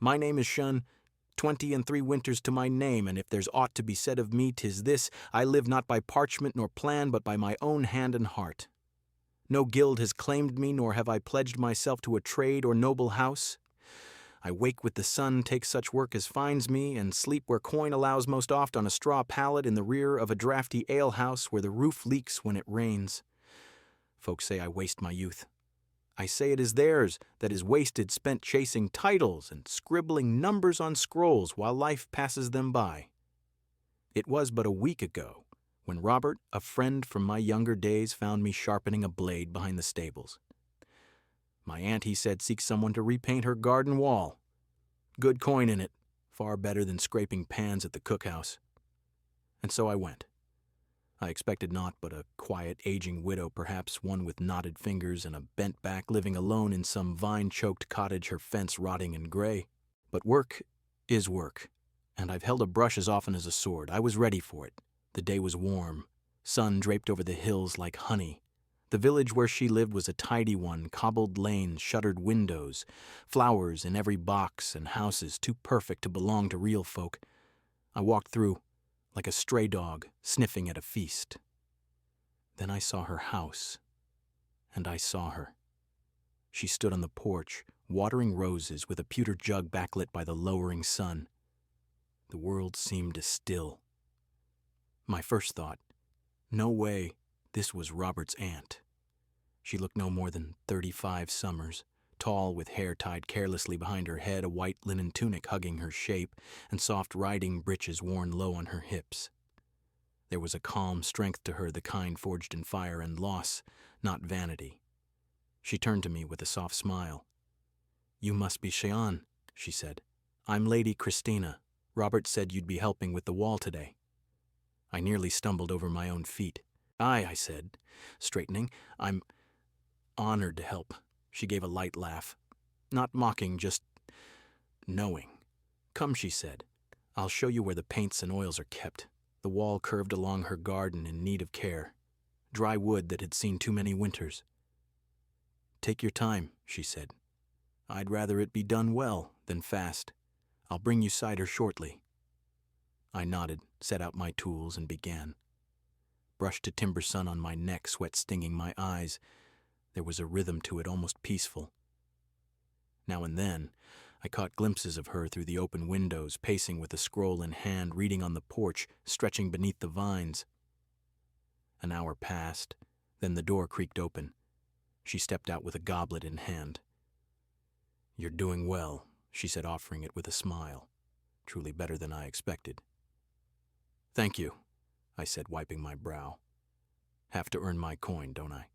My name is Shun, 20 and 3 winters to my name, and if there's aught to be said of me, 'tis this: I live not by parchment nor plan, but by my own hand and heart. No guild has claimed me, nor have I pledged myself to a trade or noble house. I wake with the sun, take such work as finds me, and sleep where coin allows most oft on a straw pallet in the rear of a draughty alehouse where the roof leaks when it rains. Folks say I waste my youth. I say it is theirs that is wasted, spent chasing titles and scribbling numbers on scrolls while life passes them by. It was but a week ago when Robert, a friend from my younger days, found me sharpening a blade behind the stables. My aunt, he said, seeks someone to repaint her garden wall. Good coin in it, far better than scraping pans at the cookhouse. And so I went. I expected naught but a quiet, aging widow, perhaps one with knotted fingers and a bent back, living alone in some vine-choked cottage, her fence rotting and gray. But work is work, and I've held a brush as often as a sword. I was ready for it. The day was warm, sun draped over the hills like honey. The village where she lived was a tidy one, cobbled lanes, shuttered windows, flowers in every box, and houses too perfect to belong to real folk. I walked through, like a stray dog sniffing at a feast. Then I saw her house, and I saw her. She stood on the porch, watering roses with a pewter jug backlit by the lowering sun. The world seemed still. My first thought, no way, this was Robert's aunt. She looked no more than 35 summers, tall with hair tied carelessly behind her head, a white linen tunic hugging her shape, and soft riding breeches worn low on her hips. There was a calm strength to her, the kind forged in fire and loss, not vanity. She turned to me with a soft smile. "You must be Cheyenne," she said. "I'm Lady Christina. Robert said you'd be helping with the wall today." I nearly stumbled over my own feet. "Aye," I said, straightening. "I'm honored to help." She gave a light laugh. Not mocking, just knowing. "Come," she said. "I'll show you where the paints and oils are kept." The wall curved along her garden in need of care. Dry wood that had seen too many winters. "Take your time," she said. "I'd rather it be done well than fast. I'll bring you cider shortly." I nodded, set out my tools, and began. Brushed to timber sun on my neck, sweat stinging my eyes. There was a rhythm to it, almost peaceful. Now and then, I caught glimpses of her through the open windows, pacing with a scroll in hand, reading on the porch, stretching beneath the vines. An hour passed, then the door creaked open. She stepped out with a goblet in hand. "You're doing well," she said, offering it with a smile. Truly better than I expected. "Thank you," I said, wiping my brow. "Have to earn my coin, don't I?"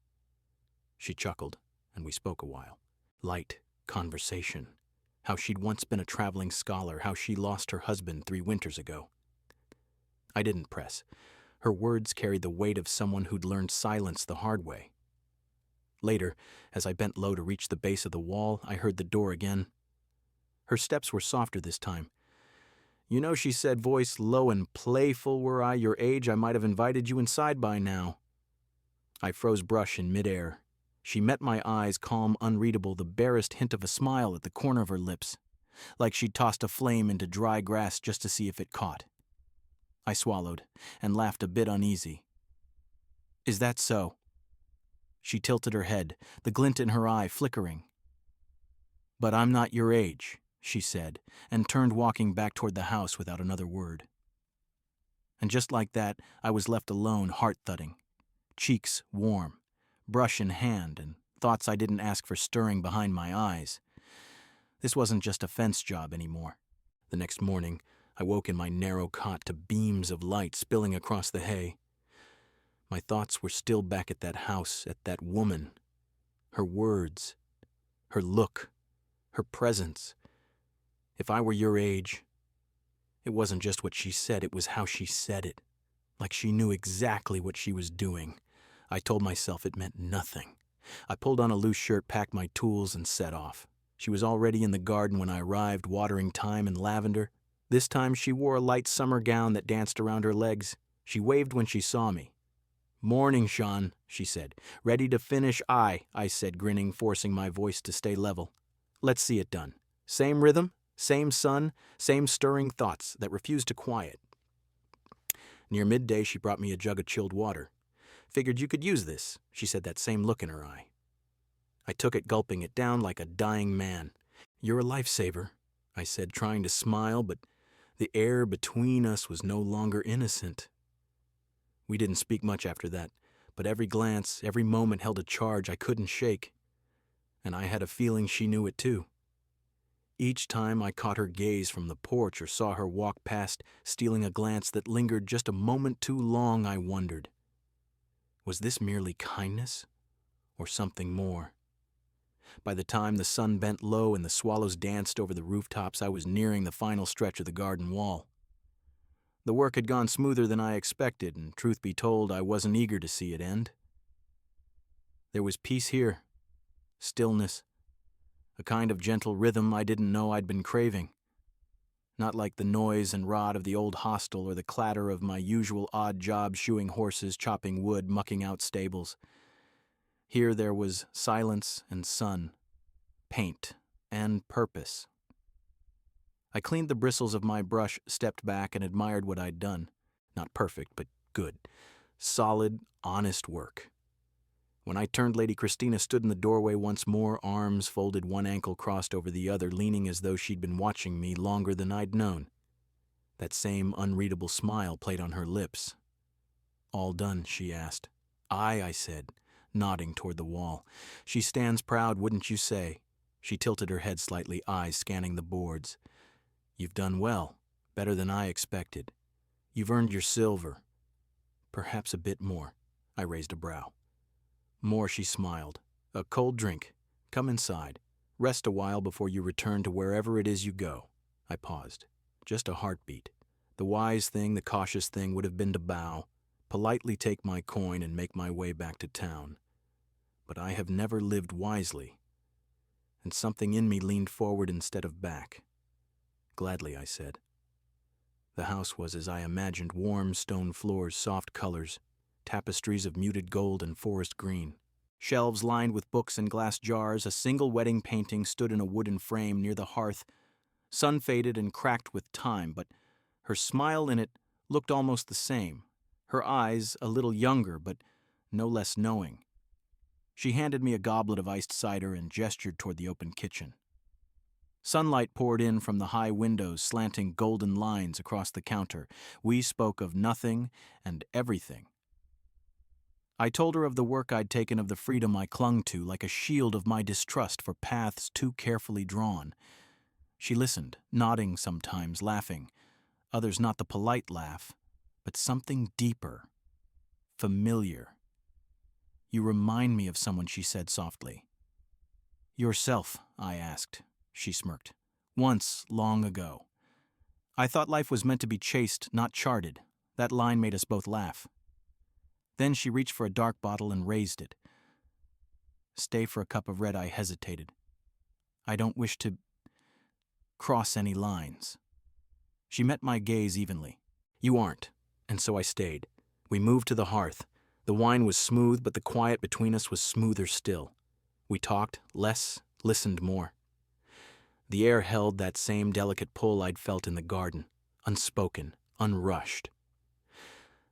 She chuckled, and we spoke a while. Light conversation. How she'd once been a traveling scholar, how she lost her husband 3 winters ago. I didn't press. Her words carried the weight of someone who'd learned silence the hard way. Later, as I bent low to reach the base of the wall, I heard the door again. Her steps were softer this time. "You know," she said, voice low and playful, "were I your age, I might have invited you inside by now." I froze brush in midair. She met my eyes, calm, unreadable, the barest hint of a smile at the corner of her lips, like she'd tossed a flame into dry grass just to see if it caught. I swallowed, and laughed a bit uneasy. "Is that so?" She tilted her head, the glint in her eye flickering. "But I'm not your age," she said, and turned, walking back toward the house without another word. And just like that, I was left alone, heart-thudding, cheeks warm, brush in hand, and thoughts I didn't ask for stirring behind my eyes. This wasn't just a fence job anymore. The next morning, I woke in my narrow cot to beams of light spilling across the hay. My thoughts were still back at that house, at that woman. Her words, her look, her presence. If I were your age, it wasn't just what she said, it was how she said it. Like she knew exactly what she was doing. I told myself it meant nothing. I pulled on a loose shirt, packed my tools, and set off. She was already in the garden when I arrived, watering thyme and lavender. This time she wore a light summer gown that danced around her legs. She waved when she saw me. "Morning, Sean," she said. "Ready to finish?" I said, grinning, forcing my voice to stay level. "Let's see it done. Same rhythm, Same sun, same stirring thoughts that refused to quiet. Near midday, she brought me a jug of chilled water. Figured you could use this, she said, that same look in her eye. I took it, gulping it down like a dying man. You're a lifesaver, I said, trying to smile, but the air between us was no longer innocent. We didn't speak much after that, but every glance, every moment held a charge I couldn't shake. And I had a feeling she knew it too. Each time I caught her gaze from the porch or saw her walk past, stealing a glance that lingered just a moment too long, I wondered, was this merely kindness or something more? By the time the sun bent low and the swallows danced over the rooftops, I was nearing the final stretch of the garden wall. The work had gone smoother than I expected, and truth be told, I wasn't eager to see it end. There was peace here, stillness, a kind of gentle rhythm I didn't know I'd been craving. Not like the noise and rot of the old hostel or the clatter of my usual odd job shoeing horses, chopping wood, mucking out stables. Here there was silence and sun, paint and purpose. I cleaned the bristles of my brush, stepped back, and admired what I'd done. Not perfect, but good. Solid, honest work. When I turned, Lady Christina stood in the doorway once more, arms folded, one ankle crossed over the other, leaning as though she'd been watching me longer than I'd known. That same unreadable smile played on her lips. All done, she asked. Aye, I said, nodding toward the wall. She stands proud, wouldn't you say? She tilted her head slightly, eyes scanning the boards. You've done well, better than I expected. You've earned your silver. Perhaps a bit more. I raised a brow. More, she smiled. A cold drink. Come inside. Rest a while before you return to wherever it is you go. I paused. Just a heartbeat. The wise thing, the cautious thing would have been to bow, politely take my coin and make my way back to town. But I have never lived wisely. And something in me leaned forward instead of back. Gladly, I said. The house was as I imagined, warm stone floors, soft colors, tapestries of muted gold and forest green. Shelves lined with books and glass jars, a single wedding painting stood in a wooden frame near the hearth, sun-faded and cracked with time, but her smile in it looked almost the same, her eyes a little younger but no less knowing. She handed me a goblet of iced cider and gestured toward the open kitchen. Sunlight poured in from the high windows, slanting golden lines across the counter. We spoke of nothing and everything. I told her of the work I'd taken, of the freedom I clung to, like a shield of my distrust for paths too carefully drawn. She listened, nodding sometimes, laughing, others not the polite laugh, but something deeper, familiar. You remind me of someone, she said softly. Yourself, I asked. She smirked. Once, long ago. I thought life was meant to be chased, not charted. That line made us both laugh. Then she reached for a dark bottle and raised it. Stay for a cup of red, I hesitated. I don't wish to cross any lines. She met my gaze evenly. You aren't, and so I stayed. We moved to the hearth. The wine was smooth, but the quiet between us was smoother still. We talked less, listened more. The air held that same delicate pull I'd felt in the garden, unspoken, unrushed.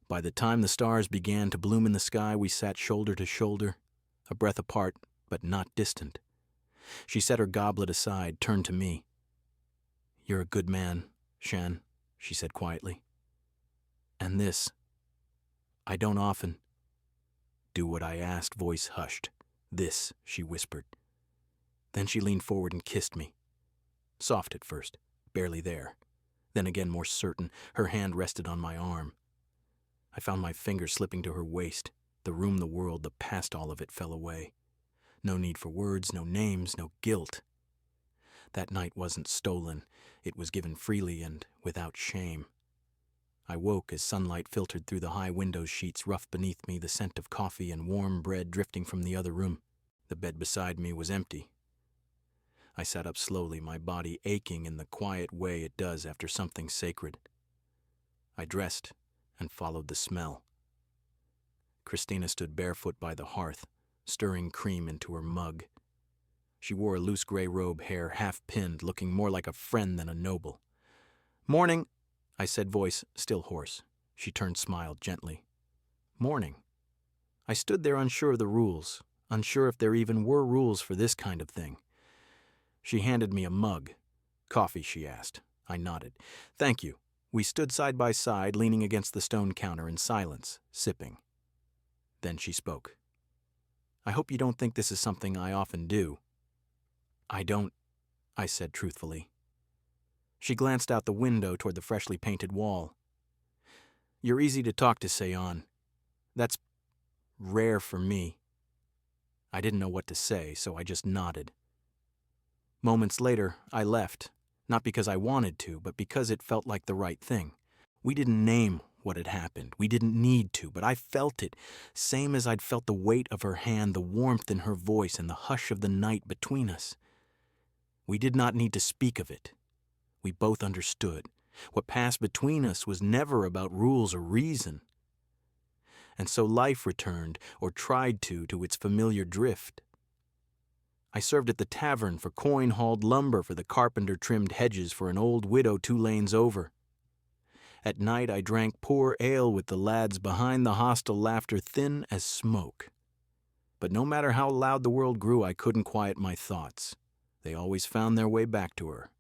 By the time the stars began to bloom in the sky, we sat shoulder to shoulder, a breath apart, but not distant. She set her goblet aside, turned to me. You're a good man, Shan, she said quietly. And this, I don't often do what I asked, voice hushed. This, she whispered. Then she leaned forward and kissed me. Soft at first, barely there. Then again more certain, her hand rested on my arm. I found my fingers slipping to her waist. The room, the world, the past, all of it fell away. No need for words, no names, no guilt. That night wasn't stolen. It was given freely and without shame. I woke as sunlight filtered through the high window sheets, rough beneath me, the scent of coffee and warm bread drifting from the other room. The bed beside me was empty. I sat up slowly, my body aching in the quiet way it does after something sacred. I dressed and followed the smell. Christina stood barefoot by the hearth, stirring cream into her mug. She wore a loose gray robe, hair half-pinned, looking more like a friend than a noble. "Morning," I said, voice still hoarse. She turned, smiled gently. "Morning." I stood there unsure of the rules, unsure if there even were rules for this kind of thing. She handed me a mug. "Coffee?" she asked. I nodded. "Thank you." We stood side by side, leaning against the stone counter in silence, sipping. Then she spoke. "I hope you don't think this is something I often do." "I don't," I said truthfully. She glanced out the window toward the freshly painted wall. "You're easy to talk to, Seon. That's rare for me." I didn't know what to say, so I just nodded. Moments later, I left, not because I wanted to, but because it felt like the right thing. We didn't name what had happened. We didn't need to, but I felt it, same as I'd felt the weight of her hand, the warmth in her voice, and the hush of the night between us. We did not need to speak of it. We both understood. What passed between us was never about rules or reason. And so life returned, or tried to its familiar drift. I served at the tavern for coin-hauled lumber for the carpenter-trimmed hedges for an old widow 2 lanes over. At night I drank poor ale with the lads behind the hostile, laughter thin as smoke. But no matter how loud the world grew, I couldn't quiet my thoughts. They always found their way back to her.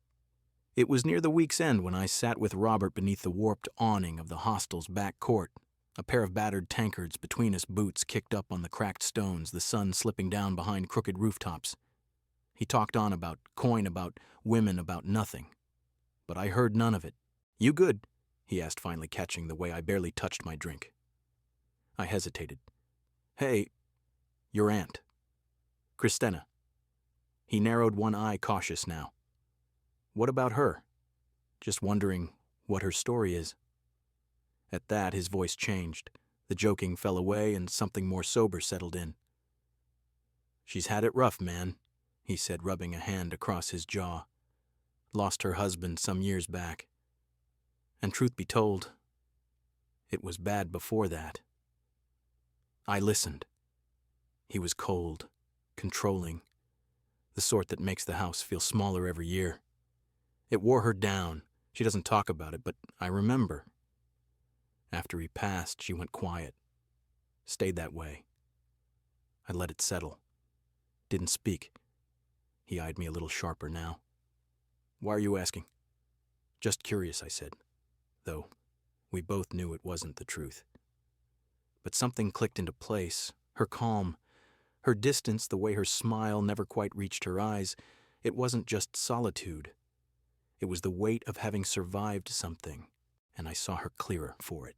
It was near the week's end when I sat with Robert beneath the warped awning of the hostel's back court, a pair of battered tankards between us, boots kicked up on the cracked stones, the sun slipping down behind crooked rooftops. He talked on about coin, about women, about nothing. But I heard none of it. "You good?" he asked, finally catching the way I barely touched my drink. I hesitated. "Hey, your aunt. Christina." He narrowed one eye, cautious now. "What about her? Just wondering what her story is." At that, his voice changed. The joking fell away and something more sober settled in. "She's had it rough, man," he said, rubbing a hand across his jaw. "Lost her husband some years back. And truth be told, it was bad before that." I listened. He was cold, controlling, the sort that makes the house feel smaller every year. It wore her down. She doesn't talk about it, but I remember. After he passed, she went quiet. Stayed that way. I let it settle. Didn't speak. He eyed me a little sharper now. "Why are you asking?" "Just curious," I said, though we both knew it wasn't the truth. But something clicked into place. Her calm, her distance, the way her smile never quite reached her eyes. It wasn't just solitude. It was the weight of having survived something, and I saw her clearer for it.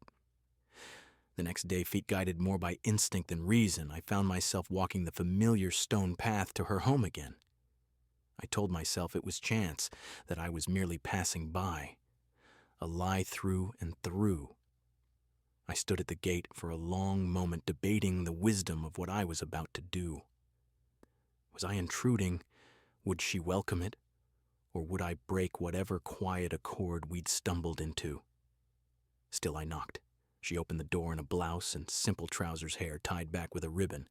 The next day, feet guided more by instinct than reason, I found myself walking the familiar stone path to her home again. I told myself it was chance, that I was merely passing by. A lie through and through. I stood at the gate for a long moment, debating the wisdom of what I was about to do. Was I intruding? Would she welcome it? Or would I break whatever quiet accord we'd stumbled into? Still I knocked. She opened the door in a blouse and simple trousers, hair tied back with a ribbon.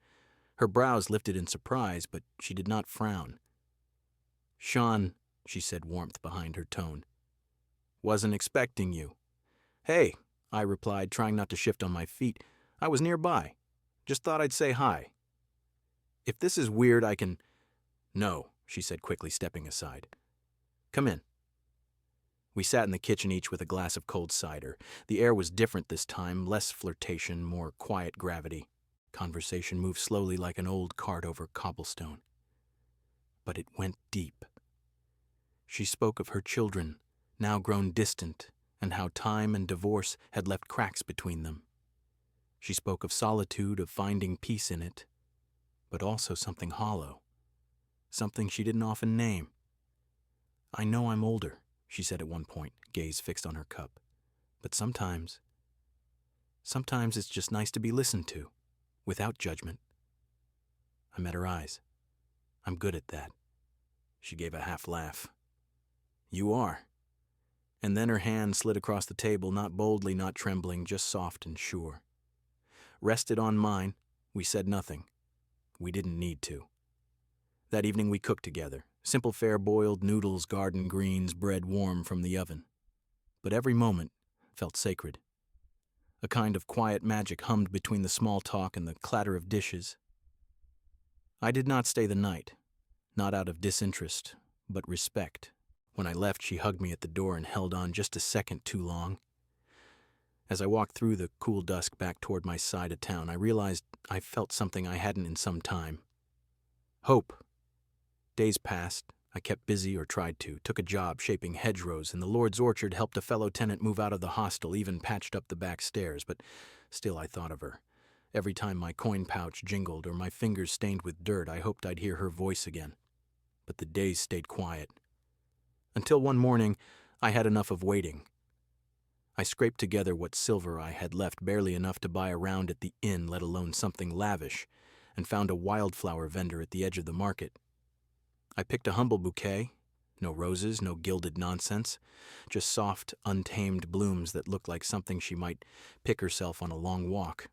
Her brows lifted in surprise, but she did not frown. "Sean," she said, warmth behind her tone. "Wasn't expecting you." "Hey," I replied, trying not to shift on my feet. "I was nearby. Just thought I'd say hi." "If this is weird, I can—" "No," she said quickly, stepping aside. "Come in." We sat in the kitchen, each with a glass of cold cider. The air was different this time, less flirtation, more quiet gravity. Conversation moved slowly like an old cart over cobblestone. But it went deep. She spoke of her children, now grown distant, and how time and divorce had left cracks between them. She spoke of solitude, of finding peace in it, but also something hollow, something she didn't often name. "I know I'm older," she said at one point, gaze fixed on her cup. "But sometimes it's just nice to be listened to, without judgment." I met her eyes. "I'm good at that." She gave a half laugh. "You are." And then her hand slid across the table, not boldly, not trembling, just soft and sure. Rested on mine. We said nothing. We didn't need to. That evening we cooked together. Simple fare boiled, noodles, garden greens, bread warm from the oven. But every moment felt sacred. A kind of quiet magic hummed between the small talk and the clatter of dishes. I did not stay the night, not out of disinterest, but respect. When I left, she hugged me at the door and held on just a second too long. As I walked through the cool dusk back toward my side of town, I realized I felt something I hadn't in some time. Hope. Days passed. I kept busy, or tried to, took a job shaping hedgerows in the Lord's orchard, helped a fellow tenant move out of the hostel, even patched up the back stairs, but still I thought of her. Every time my coin pouch jingled or my fingers stained with dirt, I hoped I'd hear her voice again. But the days stayed quiet. Until one morning, I had enough of waiting. I scraped together what silver I had left, barely enough to buy a round at the inn, let alone something lavish, and found a wildflower vendor at the edge of the market. I picked a humble bouquet. No roses, no gilded nonsense, just soft, untamed blooms that looked like something she might pick herself on a long walk.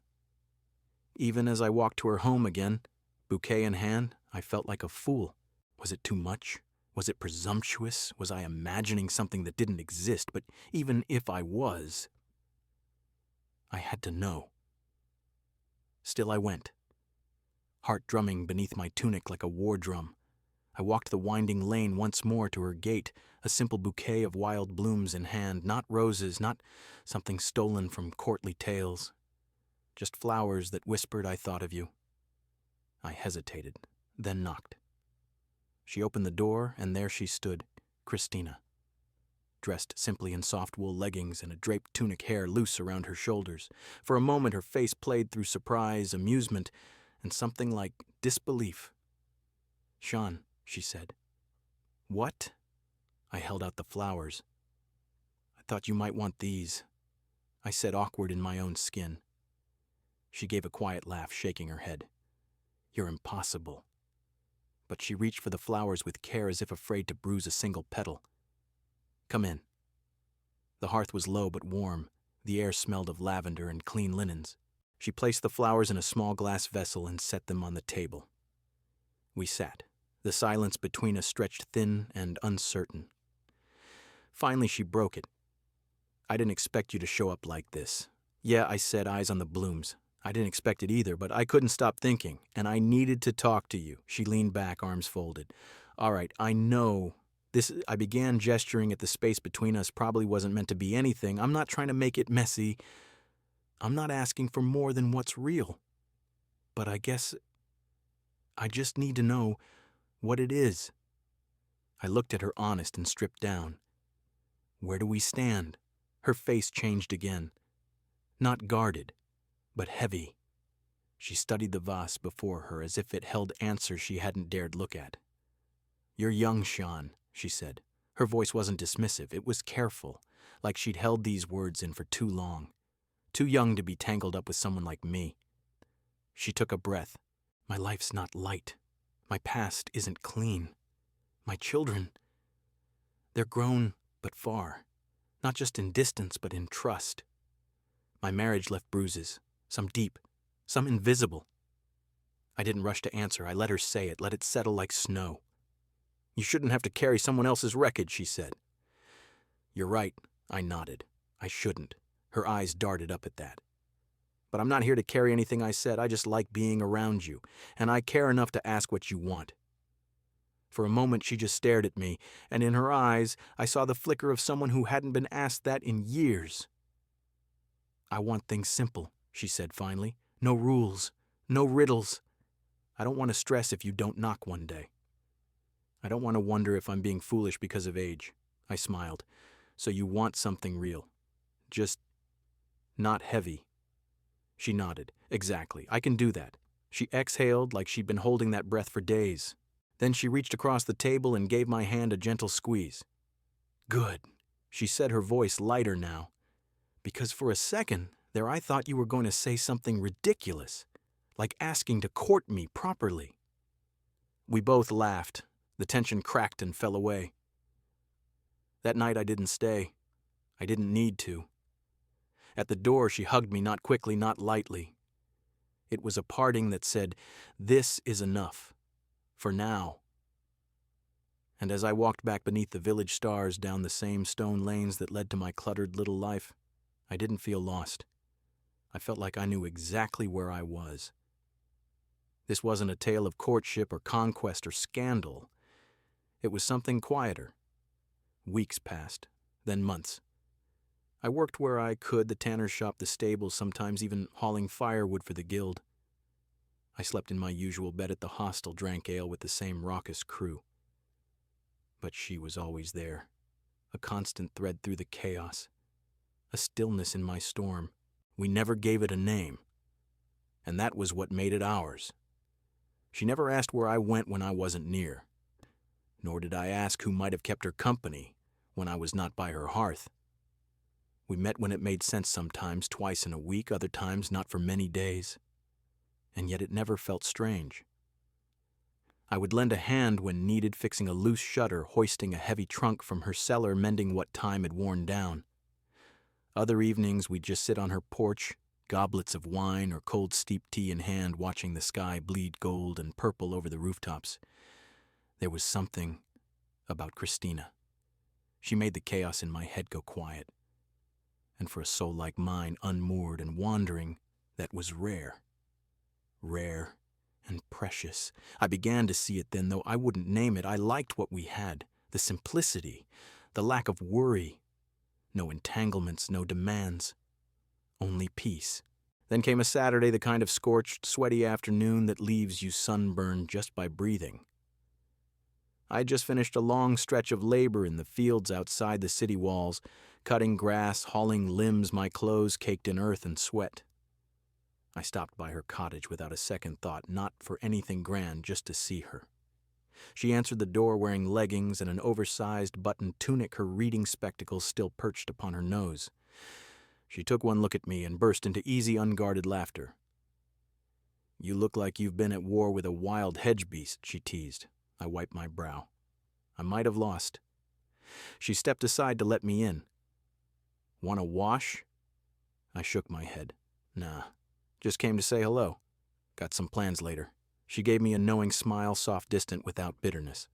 Even as I walked to her home again, bouquet in hand, I felt like a fool. Was it too much? Was it presumptuous? Was I imagining something that didn't exist? But even if I was, I had to know. Still I went, heart drumming beneath my tunic like a war drum. I walked the winding lane once more to her gate, a simple bouquet of wild blooms in hand, not roses, not something stolen from courtly tales, just flowers that whispered I thought of you. I hesitated, then knocked. She opened the door, and there she stood, Christina, dressed simply in soft wool leggings and a draped tunic, hair loose around her shoulders. For a moment her face played through surprise, amusement, and something like disbelief. "Sean," she said. "What?" I held out the flowers. "I thought you might want these," I said, awkward in my own skin. She gave a quiet laugh, shaking her head. "You're impossible." But she reached for the flowers with care, as if afraid to bruise a single petal. "Come in." The hearth was low but warm. The air smelled of lavender and clean linens. She placed the flowers in a small glass vessel and set them on the table. We sat. The silence between us stretched thin and uncertain. Finally, she broke it. "I didn't expect you to show up like this." "Yeah," I said, eyes on the blooms. "I didn't expect it either, but I couldn't stop thinking, and I needed to talk to you." She leaned back, arms folded. "All right, I know this." I began, gesturing at the space between us. "Probably wasn't meant to be anything. I'm not trying to make it messy. I'm not asking for more than what's real. But I guess I just need to know what it is." I looked at her, honest and stripped down. "Where do we stand?" Her face changed again. Not guarded, but heavy. She studied the vase before her as if it held answers she hadn't dared look at. "You're young, Sean," she said. Her voice wasn't dismissive, it was careful, like she'd held these words in for too long. Too young to be tangled up with someone like me. She took a breath. "My life's not light. My past isn't clean. My children, they're grown but far. Not just in distance, but in trust. My marriage left bruises, some deep, some invisible." I didn't rush to answer. I let her say it, let it settle like snow. "You shouldn't have to carry someone else's wreckage," she said. "You're right," I nodded. "I shouldn't." Her eyes darted up at that. "But I'm not here to carry anything," I said. "I just like being around you, and I care enough to ask what you want." For a moment she just stared at me, and in her eyes I saw the flicker of someone who hadn't been asked that in years. "I want things simple," she said finally. "No rules, no riddles. I don't want to stress if you don't knock one day. I don't want to wonder if I'm being foolish because of age." I smiled. "So you want something real. Just not heavy." She nodded. "Exactly. I can do that." She exhaled like she'd been holding that breath for days. Then she reached across the table and gave my hand a gentle squeeze. "Good," she said, her voice lighter now. "Because for a second there I thought you were going to say something ridiculous, like asking to court me properly." We both laughed. The tension cracked and fell away. That night I didn't stay. I didn't need to. At the door she hugged me, not quickly, not lightly. It was a parting that said, "This is enough. For now." And as I walked back beneath the village stars down the same stone lanes that led to my cluttered little life, I didn't feel lost. I felt like I knew exactly where I was. This wasn't a tale of courtship or conquest or scandal. It was something quieter. Weeks passed, then months. I worked where I could, the tanner's shop, the stable, sometimes even hauling firewood for the guild. I slept in my usual bed at the hostel, drank ale with the same raucous crew. But she was always there, a constant thread through the chaos, a stillness in my storm. We never gave it a name, and that was what made it ours. She never asked where I went when I wasn't near, nor did I ask who might have kept her company when I was not by her hearth. We met when it made sense sometimes, twice in a week, other times not for many days, and yet it never felt strange. I would lend a hand when needed, fixing a loose shutter, hoisting a heavy trunk from her cellar, mending what time had worn down. Other evenings we'd just sit on her porch, goblets of wine or cold steeped tea in hand, watching the sky bleed gold and purple over the rooftops. There was something about Christina. She made the chaos in my head go quiet. And for a soul like mine, unmoored and wandering, that was rare. Rare and precious. I began to see it then, though I wouldn't name it. I liked what we had, the simplicity, the lack of worry. No entanglements, no demands. Only peace. Then came a Saturday, the kind of scorched, sweaty afternoon that leaves you sunburned just by breathing. I had just finished a long stretch of labor in the fields outside the city walls, cutting grass, hauling limbs, my clothes caked in earth and sweat. I stopped by her cottage without a second thought, not for anything grand, just to see her. She answered the door wearing leggings and an oversized buttoned tunic, her reading spectacles still perched upon her nose. She took one look at me and burst into easy, unguarded laughter. "You look like you've been at war with a wild hedge beast," she teased. I wiped my brow. I might have lost. She stepped aside to let me in. "Want a wash?" I shook my head. "Nah. Just came to say hello. Got some plans later." She gave me a knowing smile, soft, distant, without bitterness.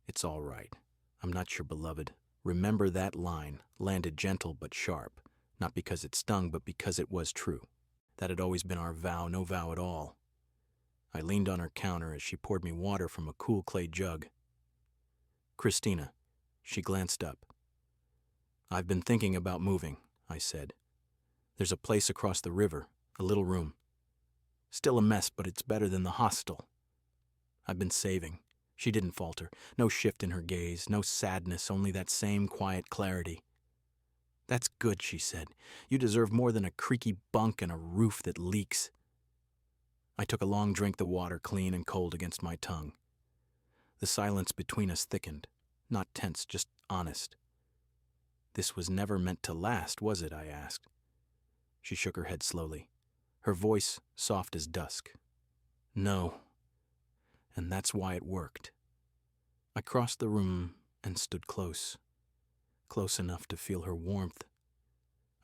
"It's all right. I'm not your beloved. Remember that line, landed gentle but sharp, not because it stung, but because it was true. That had always been our vow, no vow at all." I leaned on her counter as she poured me water from a cool clay jug. "Christina." She glanced up. "I've been thinking about moving," I said. "There's a place across the river, a little room. Still a mess, but it's better than the hostel. I've been saving." She didn't falter. No shift in her gaze, no sadness, only that same quiet clarity. "That's good," she said. "You deserve more than a creaky bunk and a roof that leaks." I took a long drink, the water clean and cold against my tongue. The silence between us thickened, not tense, just honest. "This was never meant to last, was it?" I asked. She shook her head slowly, her voice soft as dusk. "No. And that's why it worked." I crossed the room and stood close enough to feel her warmth.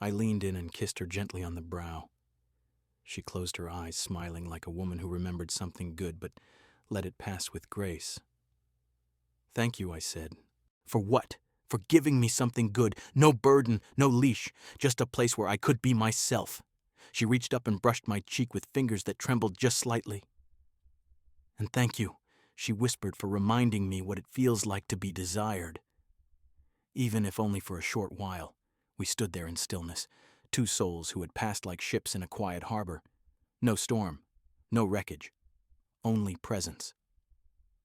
I leaned in and kissed her gently on the brow. She closed her eyes, smiling like a woman who remembered something good, but let it pass with grace. "Thank you," I said. "For what?" "For giving me something good. No burden, no leash, just a place where I could be myself." She reached up and brushed my cheek with fingers that trembled just slightly. "And thank you," she whispered, "for reminding me what it feels like to be desired." Even if only for a short while, we stood there in stillness, two souls who had passed like ships in a quiet harbor. No storm, no wreckage, only presence.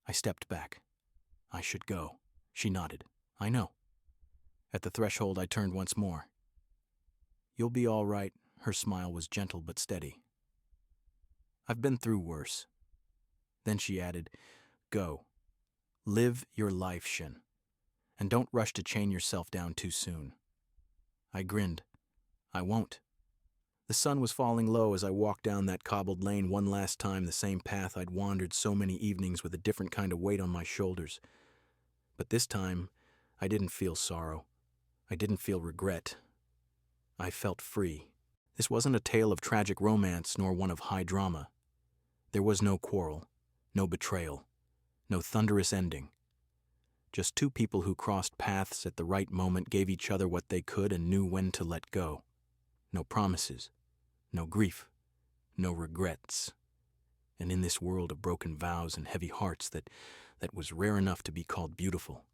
I stepped back. I should go. She nodded. "I know." At the threshold, I turned once more. "You'll be all right." Her smile was gentle but steady. "I've been through worse." Then she added, "Go. Live your life, Shin. And don't rush to chain yourself down too soon." I grinned. "I won't." The sun was falling low as I walked down that cobbled lane one last time, the same path I'd wandered so many evenings with a different kind of weight on my shoulders. But this time, I didn't feel sorrow. I didn't feel regret. I felt free. This wasn't a tale of tragic romance, nor one of high drama. There was no quarrel, no betrayal, no thunderous ending. Just two people who crossed paths at the right moment, gave each other what they could, and knew when to let go. No promises, no grief, no regrets. And in this world of broken vows and heavy hearts that was rare enough to be called beautiful,